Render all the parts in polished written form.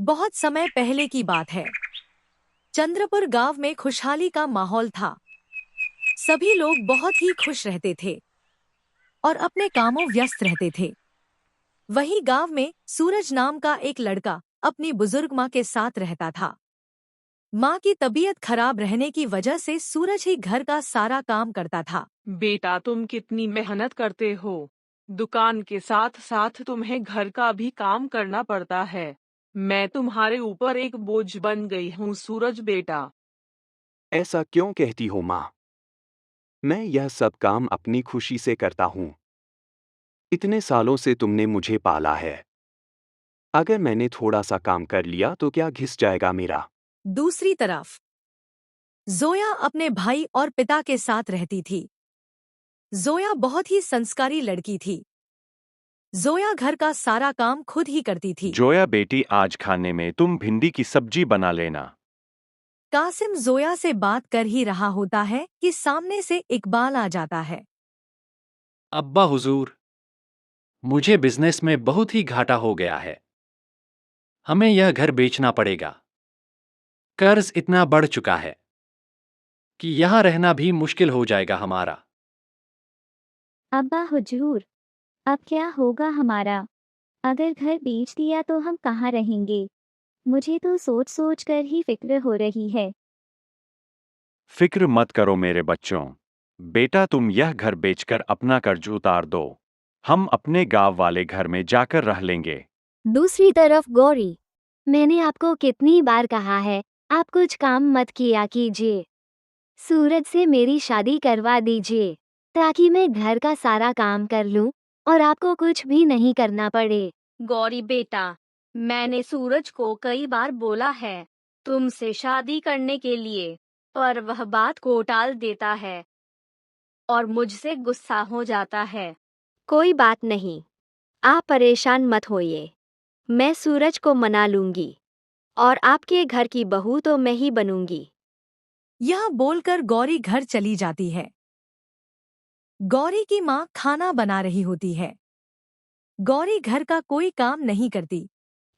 बहुत समय पहले की बात है। चंद्रपुर गांव में खुशहाली का माहौल था। सभी लोग बहुत ही खुश रहते थे और अपने कामों व्यस्त रहते थे। वहीं गांव में सूरज नाम का एक लड़का अपनी बुजुर्ग माँ के साथ रहता था। माँ की तबीयत खराब रहने की वजह से सूरज ही घर का सारा काम करता था। बेटा, तुम कितनी मेहनत करते हो। दुकान के साथ साथ तुम्हें घर का भी काम करना पड़ता है। मैं तुम्हारे ऊपर एक बोझ बन गई हूँ सूरज बेटा। ऐसा क्यों कहती हो माँ? मैं यह सब काम अपनी खुशी से करता हूँ। इतने सालों से तुमने मुझे पाला है। अगर मैंने थोड़ा सा काम कर लिया तो क्या घिस जाएगा मेरा? दूसरी तरफ जोया अपने भाई और पिता के साथ रहती थी। जोया बहुत ही संस्कारी लड़की थी। जोया घर का सारा काम खुद ही करती थी। जोया बेटी, आज खाने में तुम भिंडी की सब्जी बना लेना। कासिम जोया से बात कर ही रहा होता है कि सामने से इकबाल आ जाता है। अब्बा हुजूर, मुझे बिजनेस में बहुत ही घाटा हो गया है। हमें यह घर बेचना पड़ेगा। कर्ज इतना बढ़ चुका है कि यहाँ रहना भी मुश्किल हो जाएगा हमारा। अब्बा हुजूर, अब क्या होगा हमारा? अगर घर बेच दिया तो हम कहाँ रहेंगे? मुझे तो सोच सोच कर ही फिक्र हो रही है। फिक्र मत करो मेरे बच्चों। बेटा, तुम यह घर बेचकर अपना कर्ज उतार दो। हम अपने गांव वाले घर में जाकर रह लेंगे। दूसरी तरफ गौरी, मैंने आपको कितनी बार कहा है, आप कुछ काम मत किया कीजिए। सूरज से मेरी शादी करवा दीजिए ताकि मैं घर का सारा काम कर लूं और आपको कुछ भी नहीं करना पड़े। गौरी बेटा, मैंने सूरज को कई बार बोला है तुमसे शादी करने के लिए, पर वह बात को टाल देता है और मुझसे गुस्सा हो जाता है। कोई बात नहीं, आप परेशान मत होइए। मैं सूरज को मना लूंगी और आपके घर की बहू तो मैं ही बनूंगी। यह बोलकर गौरी घर चली जाती है। गौरी की माँ खाना बना रही होती है। गौरी घर का कोई काम नहीं करती।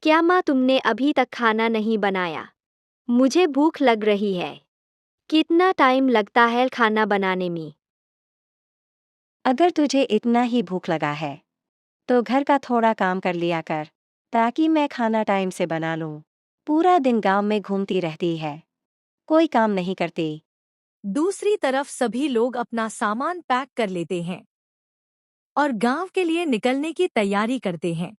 क्या माँ, तुमने अभी तक खाना नहीं बनाया? मुझे भूख लग रही है। कितना टाइम लगता है खाना बनाने में? अगर तुझे इतना ही भूख लगा है तो घर का थोड़ा काम कर लिया कर, ताकि मैं खाना टाइम से बना लूं। पूरा दिन गांव में घूमती रहती है, कोई काम नहीं करती। दूसरी तरफ सभी लोग अपना सामान पैक कर लेते हैं और गांव के लिए निकलने की तैयारी करते हैं।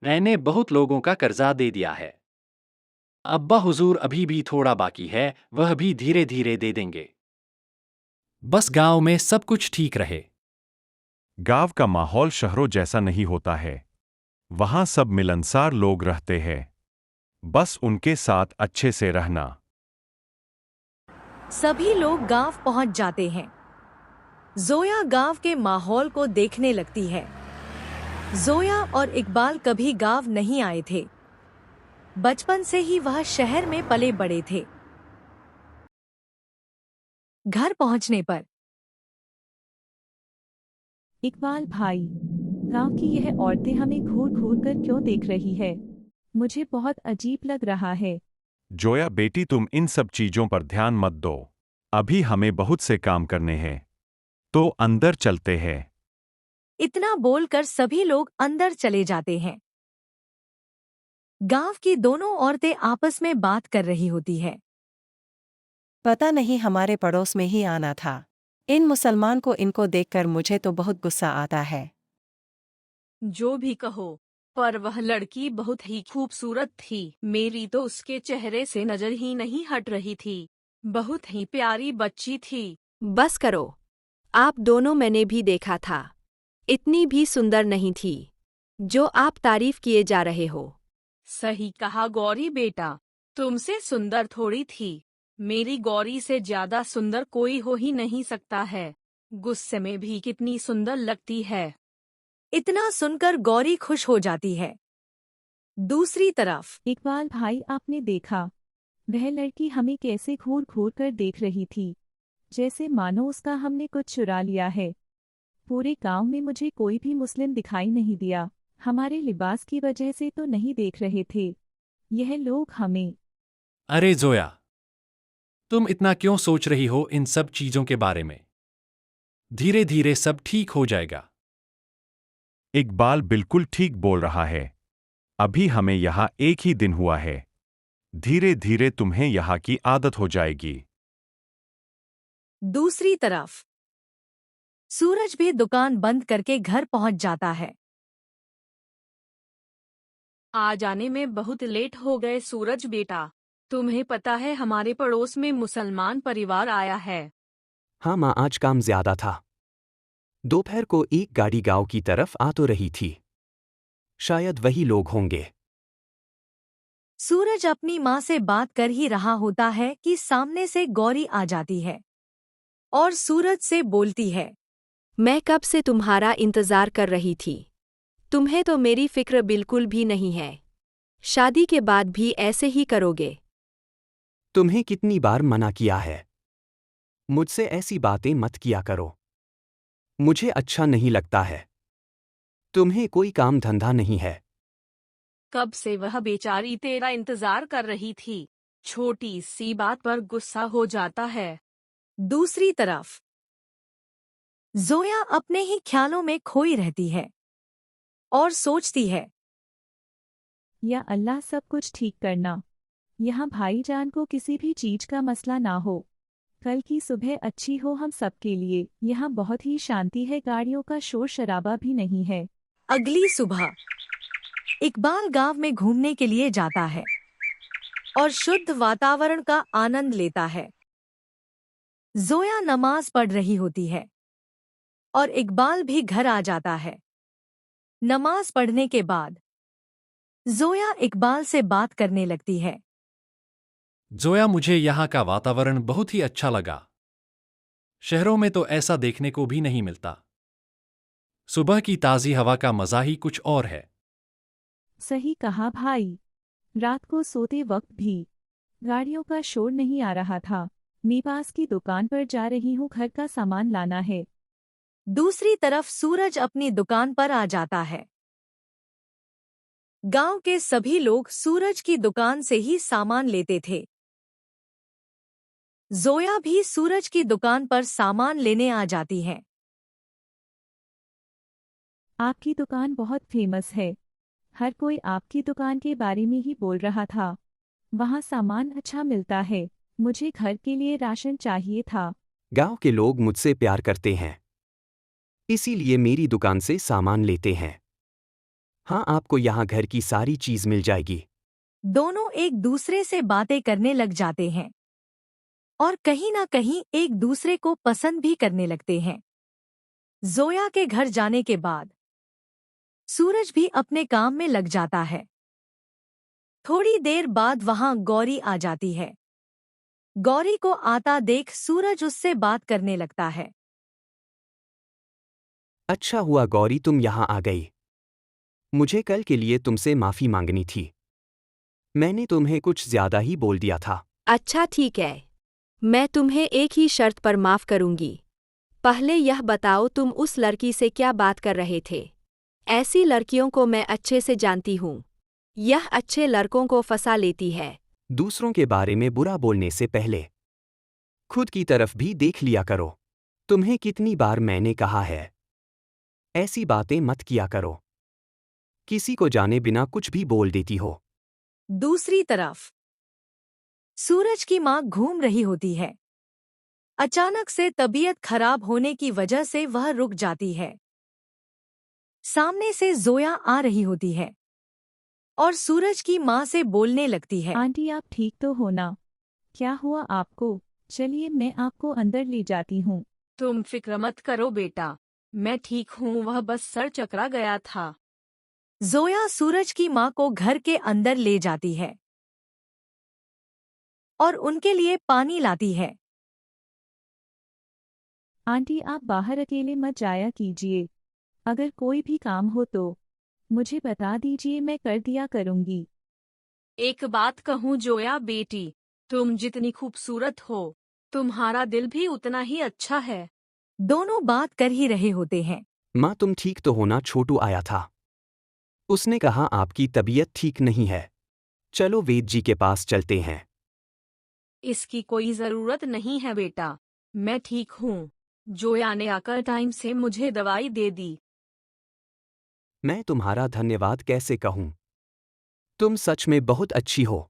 मैंने बहुत लोगों का कर्जा दे दिया है। अब्बा हुजूर, अभी भी थोड़ा बाकी है, वह भी धीरे धीरे दे देंगे। बस गांव में सब कुछ ठीक रहे। गांव का माहौल शहरों जैसा नहीं होता है। वहां सब मिलनसार लोग रहते हैं। बस उनके साथ अच्छे से रहना। सभी लोग गांव पहुंच जाते हैं। जोया गांव के माहौल को देखने लगती है। जोया और इकबाल कभी गांव नहीं आए थे। बचपन से ही वह शहर में पले बड़े थे। घर पहुंचने पर इकबाल भाई, गांव की यह औरतें हमें घूर घूर कर क्यों देख रही है? मुझे बहुत अजीब लग रहा है। जोया बेटी, तुम इन सब चीजों पर ध्यान मत दो। अभी हमें बहुत से काम करने हैं, तो अंदर चलते हैं। इतना बोलकर सभी लोग अंदर चले जाते हैं। गांव की दोनों औरतें आपस में बात कर रही होती है। पता नहीं हमारे पड़ोस में ही आना था। इन मुसलमान को इनको देखकर मुझे तो बहुत गुस्सा आता है। जो भी कहो, पर वह लड़की बहुत ही खूबसूरत थी। मेरी तो उसके चेहरे से नजर ही नहीं हट रही थी। बहुत ही प्यारी बच्ची थी। बस करो, आप दोनों मैंने भी देखा था। इतनी भी सुंदर नहीं थी जो आप तारीफ किए जा रहे हो। सही कहा गौरी बेटा, तुमसे सुंदर थोड़ी थी। मेरी गौरी से ज्यादा सुंदर कोई हो ही नहीं सकता है। गुस्से में भी कितनी सुंदर लगती है। इतना सुनकर गौरी खुश हो जाती है। दूसरी तरफ इकबाल भाई, आपने देखा वह लड़की हमें कैसे घूर घूर कर देख रही थी, जैसे मानो उसका हमने कुछ चुरा लिया है। पूरे गांव में मुझे कोई भी मुस्लिम दिखाई नहीं दिया। हमारे लिबास की वजह से तो नहीं देख रहे थे। यह लोग हमें। अरे जोया, तुम इतना क्यों सोच रही हो इन सब चीजों के बारे में? धीरे धीरे सब ठीक हो जाएगा। इकबाल बिल्कुल ठीक बोल रहा है। अभी हमें यहाँ एक ही दिन हुआ है। धीरे धीरे तुम्हें यहाँ की आदत हो जाएगी। दूसरी तरफ सूरज भी दुकान बंद करके घर पहुंच जाता है। आ जाने में बहुत लेट हो गए सूरज बेटा। तुम्हें पता है हमारे पड़ोस में मुसलमान परिवार आया है। हाँ माँ, आज काम ज्यादा था। दोपहर को एक गाड़ी गांव की तरफ आ तो रही थी। शायद वही लोग होंगे। सूरज अपनी माँ से बात कर ही रहा होता है कि सामने से गौरी आ जाती है और सूरज से बोलती है, मैं कब से तुम्हारा इंतजार कर रही थी। तुम्हें तो मेरी फिक्र बिल्कुल भी नहीं है। शादी के बाद भी ऐसे ही करोगे। तुम्हें कितनी बार मना किया है? मुझसे ऐसी बातें मत किया करो। मुझे अच्छा नहीं लगता है। तुम्हें कोई काम धंधा नहीं है। कब से वह बेचारी तेरा इंतजार कर रही थी। छोटी सी बात पर गुस्सा हो जाता है। दूसरी तरफ जोया अपने ही ख्यालों में खोई रहती है और सोचती है, या अल्लाह सब कुछ ठीक करना। यहाँ भाईजान को किसी भी चीज का मसला ना हो। कल की सुबह अच्छी हो हम सबके लिए। यहाँ बहुत ही शांति है, गाड़ियों का शोर शराबा भी नहीं है। अगली सुबह इकबाल गांव में घूमने के लिए जाता है और शुद्ध वातावरण का आनंद लेता है। जोया नमाज पढ़ रही होती है और इकबाल भी घर आ जाता है। नमाज पढ़ने के बाद जोया इकबाल से बात करने लगती है। जोया, मुझे यहाँ का वातावरण बहुत ही अच्छा लगा। शहरों में तो ऐसा देखने को भी नहीं मिलता। सुबह की ताज़ी हवा का मजा ही कुछ और है। सही कहा भाई। रात को सोते वक्त भी गाड़ियों का शोर नहीं आ रहा था। मैं पास की दुकान पर जा रही हूँ, घर का सामान लाना है। दूसरी तरफ सूरज अपनी दुकान पर आ जाता है। गांव के सभी लोग सूरज की दुकान से ही सामान लेते थे। जोया भी सूरज की दुकान पर सामान लेने आ जाती है। आपकी दुकान बहुत फेमस है। हर कोई आपकी दुकान के बारे में ही बोल रहा था। वहाँ सामान अच्छा मिलता है। मुझे घर के लिए राशन चाहिए था। गांव के लोग मुझसे प्यार करते हैं, इसीलिए मेरी दुकान से सामान लेते हैं। हाँ, आपको यहाँ घर की सारी चीज मिल जाएगी। दोनों एक दूसरे से बातें करने लग जाते हैं और कहीं ना कहीं एक दूसरे को पसंद भी करने लगते हैं। जोया के घर जाने के बाद सूरज भी अपने काम में लग जाता है। थोड़ी देर बाद वहां गौरी आ जाती है। गौरी को आता देख सूरज उससे बात करने लगता है। अच्छा हुआ गौरी, तुम यहाँ आ गई। मुझे कल के लिए तुमसे माफी मांगनी थी। मैंने तुम्हें कुछ ज्यादा ही बोल दिया था। अच्छा ठीक है। मैं तुम्हें एक ही शर्त पर माफ करूंगी। पहले यह बताओ तुम उस लड़की से क्या बात कर रहे थे। ऐसी लड़कियों को मैं अच्छे से जानती हूँ। यह अच्छे लड़कों को फंसा लेती है। दूसरों के बारे में बुरा बोलने से पहले खुद की तरफ भी देख लिया करो। तुम्हें कितनी बार मैंने कहा है, ऐसी बातें मत किया करो। किसी को जाने बिना कुछ भी बोल देती हो। दूसरी तरफ सूरज की मां घूम रही होती है। अचानक से तबीयत खराब होने की वजह से वह रुक जाती है। सामने से जोया आ रही होती है और सूरज की मां से बोलने लगती है। आंटी, आप ठीक तो हो ना? क्या हुआ आपको? चलिए मैं आपको अंदर ले जाती हूँ। तुम फिक्र मत करो बेटा, मैं ठीक हूँ। वह बस सर चकरा गया था। जोया सूरज की मां को घर के अंदर ले जाती है और उनके लिए पानी लाती है। आंटी, आप बाहर अकेले मत जाया कीजिए। अगर कोई भी काम हो तो मुझे बता दीजिए, मैं कर दिया करूंगी। एक बात कहूँ जोया बेटी, तुम जितनी खूबसूरत हो, तुम्हारा दिल भी उतना ही अच्छा है। दोनों बात कर ही रहे होते हैं। माँ, तुम ठीक तो होना? छोटू आया था। उसने कहा आपकी तबीयत ठीक नहीं है। चलो वेद जी के पास चलते हैं। इसकी कोई जरूरत नहीं है बेटा, मैं ठीक हूँ। जोया ने आकर टाइम से मुझे दवाई दे दी। मैं तुम्हारा धन्यवाद कैसे कहूँ? तुम सच में बहुत अच्छी हो।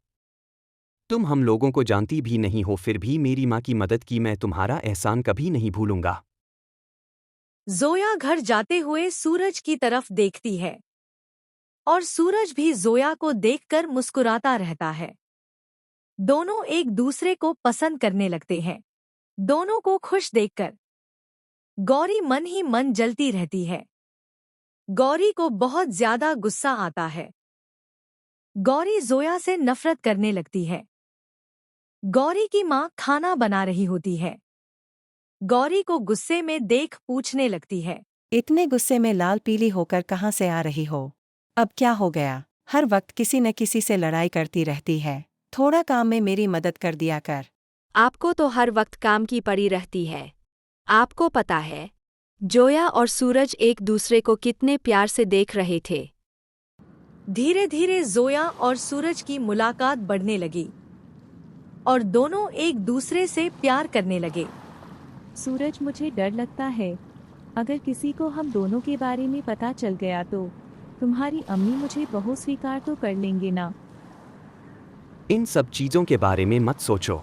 तुम हम लोगों को जानती भी नहीं हो, फिर भी मेरी माँ की मदद की। मैं तुम्हारा एहसान कभी नहीं भूलूंगा। जोया घर जाते हुए सूरज की तरफ देखती है और सूरज भी जोया को देखकर मुस्कुराता रहता है। दोनों एक दूसरे को पसंद करने लगते हैं। दोनों को खुश देखकर गौरी मन ही मन जलती रहती है। गौरी को बहुत ज्यादा गुस्सा आता है। गौरी जोया से नफरत करने लगती है। गौरी की माँ खाना बना रही होती है। गौरी को गुस्से में देख पूछने लगती है, इतने गुस्से में लाल पीली होकर कहाँ से आ रही हो? अब क्या हो गया? हर वक्त किसी न किसी से लड़ाई करती रहती है। थोड़ा काम में मेरी मदद कर दिया कर। आपको तो हर वक्त काम की पड़ी रहती है। आपको पता है, जोया और सूरज एक दूसरे को कितने प्यार से देख रहे थे। धीरे धीरे जोया और सूरज की मुलाकात बढ़ने लगी और दोनों एक दूसरे से प्यार करने लगे। सूरज, मुझे डर लगता है, अगर किसी को हम दोनों के बारे में पता चल गया तो तुम्हारी अम्मी मुझे बहू स्वीकार तो कर लेंगे ना? इन सब चीजों के बारे में मत सोचो।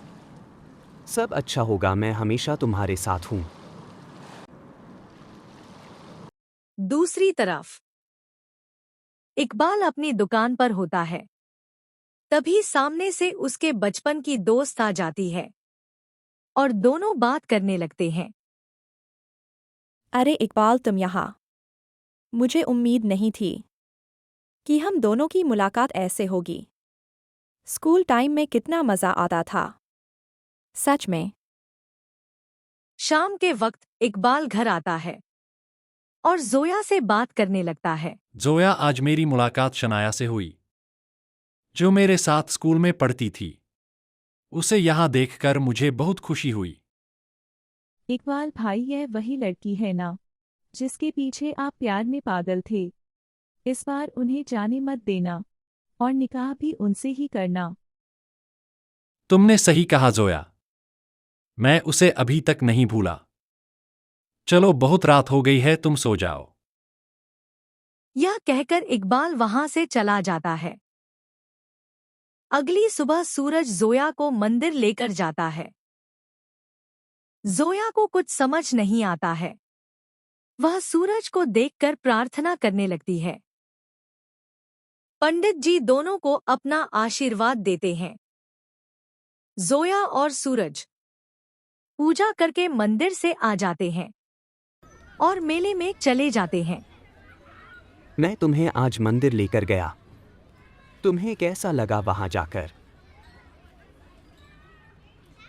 सब अच्छा होगा, मैं हमेशा तुम्हारे साथ हूँ। दूसरी तरफ इकबाल अपनी दुकान पर होता है। तभी सामने से उसके बचपन की दोस्त आ जाती है और दोनों बात करने लगते हैं। अरे इकबाल, तुम यहाँ? मुझे उम्मीद नहीं थी कि हम दोनों की मुलाकात ऐसे होगी। स्कूल टाइम में कितना मज़ा आता था, सच में। शाम के वक्त इकबाल घर आता है और जोया से बात करने लगता है। जोया, आज मेरी मुलाकात शनाया से हुई, जो मेरे साथ स्कूल में पढ़ती थी। उसे यहाँ देखकर मुझे बहुत खुशी हुई। इकबाल भाई, यह वही लड़की है ना जिसके पीछे आप प्यार में पागल थे? इस बार उन्हें जाने मत देना और निकाह भी उनसे ही करना। तुमने सही कहा जोया, मैं उसे अभी तक नहीं भूला। चलो, बहुत रात हो गई है, तुम सो जाओ। यह कहकर इकबाल वहां से चला जाता है। अगली सुबह सूरज जोया को मंदिर लेकर जाता है। जोया को कुछ समझ नहीं आता है। वह सूरज को देखकर प्रार्थना करने लगती है। पंडित जी दोनों को अपना आशीर्वाद देते हैं। जोया और सूरज पूजा करके मंदिर से आ जाते हैं और मेले में चले जाते हैं। मैं तुम्हें आज मंदिर लेकर गया। तुम्हें कैसा लगा वहां जाकर?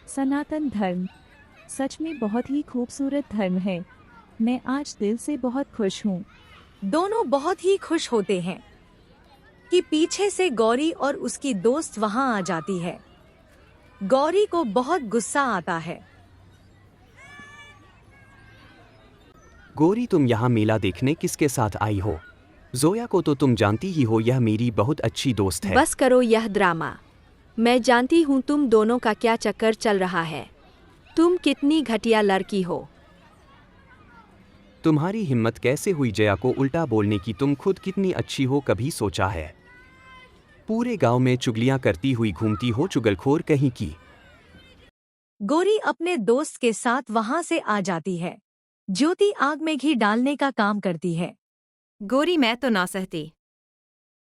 सनातन धर्म सच में बहुत ही खूबसूरत धर्म है। मैं आज दिल से बहुत खुश हूँ। दोनों बहुत ही खुश होते हैं कि पीछे से गौरी और उसकी दोस्त वहां आ जाती है। गौरी को बहुत गुस्सा आता है। गौरी, तुम यहाँ मेला देखने किसके साथ आई हो? जोया को तो तुम जानती ही हो, यह मेरी बहुत अच्छी दोस्त है। बस करो यह ड्रामा। मैं जानती हूँ तुम दोनों का क्या चक्कर चल रहा है। तुम कितनी घटिया लड़की हो। तुम्हारी हिम्मत कैसे हुई जया को उल्टा बोलने की? तुम खुद कितनी अच्छी हो, कभी सोचा है? पूरे गांव में चुगलियां करती हुई घूमती हो, चुगलखोर कहीं की। गौरी अपने दोस्त के साथ वहां से आ जाती है। ज्योति आग में घी डालने का काम करती है। गौरी, मैं तो ना सहती।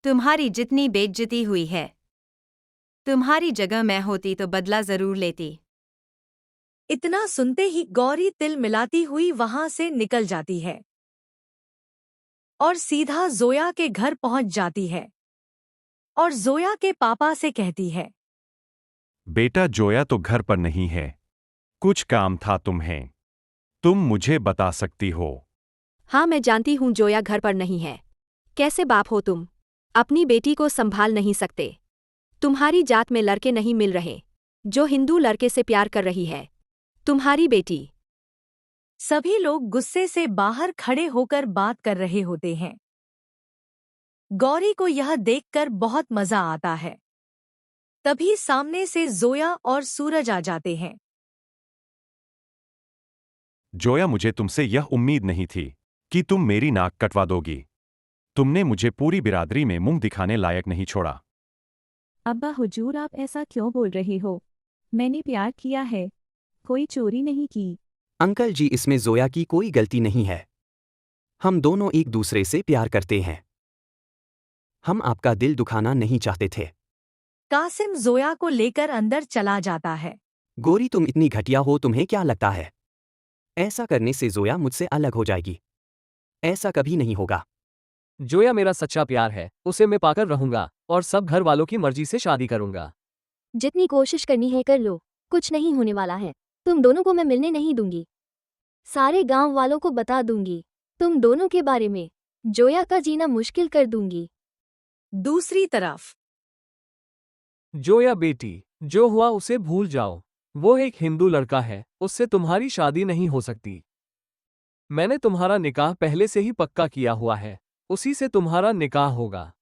तुम्हारी जितनी बेइज्जती हुई है, तुम्हारी जगह मैं होती तो बदला जरूर लेती। इतना सुनते ही गौरी तिल मिलाती हुई वहां से निकल जाती है और सीधा जोया के घर पहुंच जाती है और जोया के पापा से कहती है, बेटा, जोया तो घर पर नहीं है। कुछ काम था तुम्हें, तुम मुझे बता सकती हो। हाँ, मैं जानती हूँ जोया घर पर नहीं है। कैसे बाप हो तुम? अपनी बेटी को संभाल नहीं सकते। तुम्हारी जात में लड़के नहीं मिल रहे जो हिंदू लड़के से प्यार कर रही है। तुम्हारी बेटी। सभी लोग गुस्से से बाहर खड़े होकर बात कर रहे होते हैं। गौरी को यह देखकर बहुत मजा आता है। तभी सामने से जोया और सूरज आ जाते हैं। जोया, मुझे तुमसे यह उम्मीद नहीं थी कि तुम मेरी नाक कटवा दोगी। तुमने मुझे पूरी बिरादरी में मुंह दिखाने लायक नहीं छोड़ा। अब्बा हुजूर, आप ऐसा क्यों बोल रहे हो? मैंने प्यार किया है, कोई चोरी नहीं की। अंकल जी, इसमें जोया की कोई गलती नहीं है। हम दोनों एक दूसरे से प्यार करते हैं। हम आपका दिल दुखाना नहीं चाहते थे। कासिम जोया को लेकर अंदर चला जाता है। गोरी, तुम इतनी घटिया हो, तुम्हें क्या लगता है? ऐसा करने से जोया मुझसे अलग हो जाएगी। ऐसा कभी नहीं होगा। जोया मेरा सच्चा प्यार है, उसे मैं पाकर रहूंगा और सब घर वालों की मर्जी से शादी करूंगा। जितनी कोशिश करनी है कर लो, कुछ नहीं होने वाला है। तुम दोनों को मैं मिलने नहीं दूंगी। सारे गांव वालों को बता दूंगी तुम दोनों के बारे में। जोया का जीना मुश्किल कर दूंगी। दूसरी तरफ जोया बेटी, जो हुआ उसे भूल जाओ। वो एक हिंदू लड़का है, उससे तुम्हारी शादी नहीं हो सकती। मैंने तुम्हारा निकाह पहले से ही पक्का किया हुआ है, उसी से तुम्हारा निकाह होगा।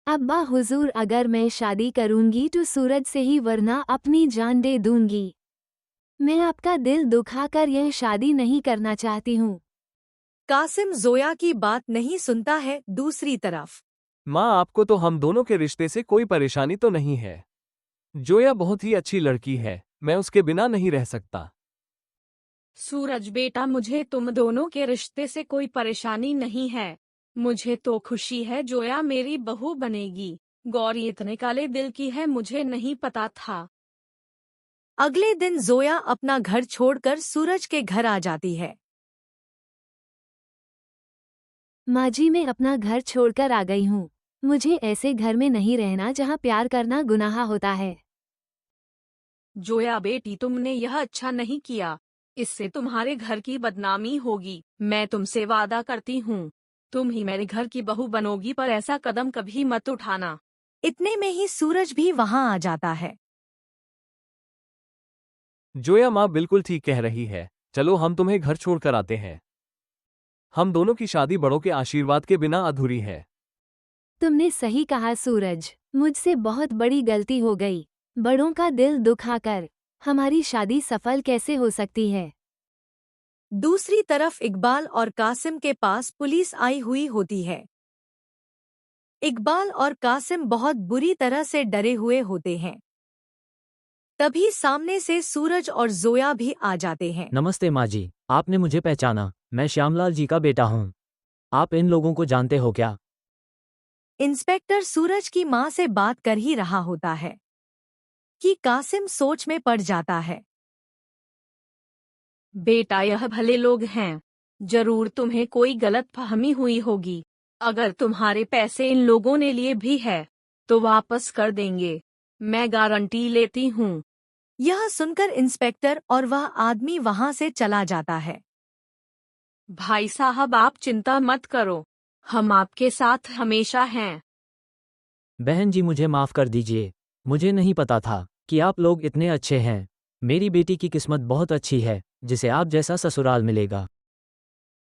अब्बा हुजूर, अगर मैं शादी करूंगी तो सूरज से ही, वरना अपनी जान दे दूंगी। मैं आपका दिल दुखाकर यह शादी नहीं करना चाहती हूँ। कासिम जोया की बात नहीं सुनता है। दूसरी तरफ माँ, आपको तो हम दोनों के रिश्ते से कोई परेशानी तो नहीं है। जोया बहुत ही अच्छी लड़की है, मैं उसके बिना नहीं रह सकता। सूरज बेटा, मुझे तुम दोनों के रिश्ते से कोई परेशानी नहीं है। मुझे तो खुशी है जोया मेरी बहू बनेगी। गौरी इतने काले दिल की है, मुझे नहीं पता था। अगले दिन जोया अपना घर छोड़कर सूरज के घर आ जाती है। माँ जी, मैं अपना घर छोड़कर आ गई हूँ। मुझे ऐसे घर में नहीं रहना जहाँ प्यार करना गुनाह होता है। जोया बेटी, तुमने यह अच्छा नहीं किया, इससे तुम्हारे घर की बदनामी होगी। मैं तुमसे वादा करती हूँ, तुम ही मेरे घर की बहू बनोगी, पर ऐसा कदम कभी मत उठाना। इतने में ही सूरज भी वहां आ जाता है। जोया माँ बिल्कुल ठीक कह रही है, चलो हम तुम्हें घर छोड़कर आते हैं। हम दोनों की शादी बड़ों के आशीर्वाद के बिना अधूरी है। तुमने सही कहा सूरज, मुझसे बहुत बड़ी गलती हो गई। बड़ों का दिल दुखाकर हमारी शादी सफल कैसे हो सकती है। दूसरी तरफ इकबाल और कासिम के पास पुलिस आई हुई होती है। इकबाल और कासिम बहुत बुरी तरह से डरे हुए होते हैं। तभी सामने से सूरज और जोया भी आ जाते हैं। नमस्ते माँ जी, आपने मुझे पहचाना? मैं श्यामलाल जी का बेटा हूँ। आप इन लोगों को जानते हो क्या? इंस्पेक्टर सूरज की मां से बात कर ही रहा होता है कि कासिम सोच में पड़ जाता है। बेटा, यह भले लोग हैं, जरूर तुम्हें कोई गलतफहमी हुई होगी। अगर तुम्हारे पैसे इन लोगों ने लिए भी है तो वापस कर देंगे, मैं गारंटी लेती हूँ। यह सुनकर इंस्पेक्टर और वह आदमी वहां से चला जाता है। भाई साहब, आप चिंता मत करो, हम आपके साथ हमेशा हैं। बहन जी, मुझे माफ़ कर दीजिए, मुझे नहीं पता था कि आप लोग इतने अच्छे हैं। मेरी बेटी की किस्मत बहुत अच्छी है, जिसे आप जैसा ससुराल मिलेगा।